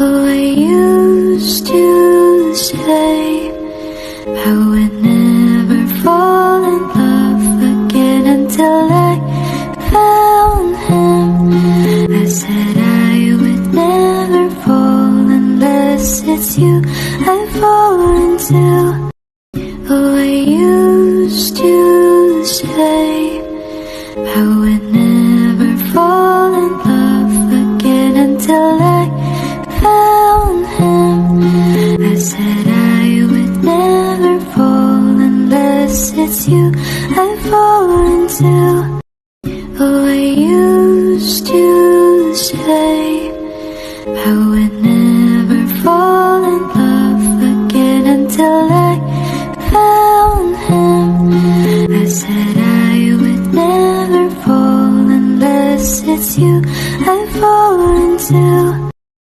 Oh, I used to say I would never fall in love again until I found him. I said I would never fall unless it's you I fall into. Oh, I used to say I would never fall in love again until I found him. I said I would never fall unless it's you I fall into. Oh, I used to say I would never fall in love again until I found him. I said I would never fall unless it's you I fall into.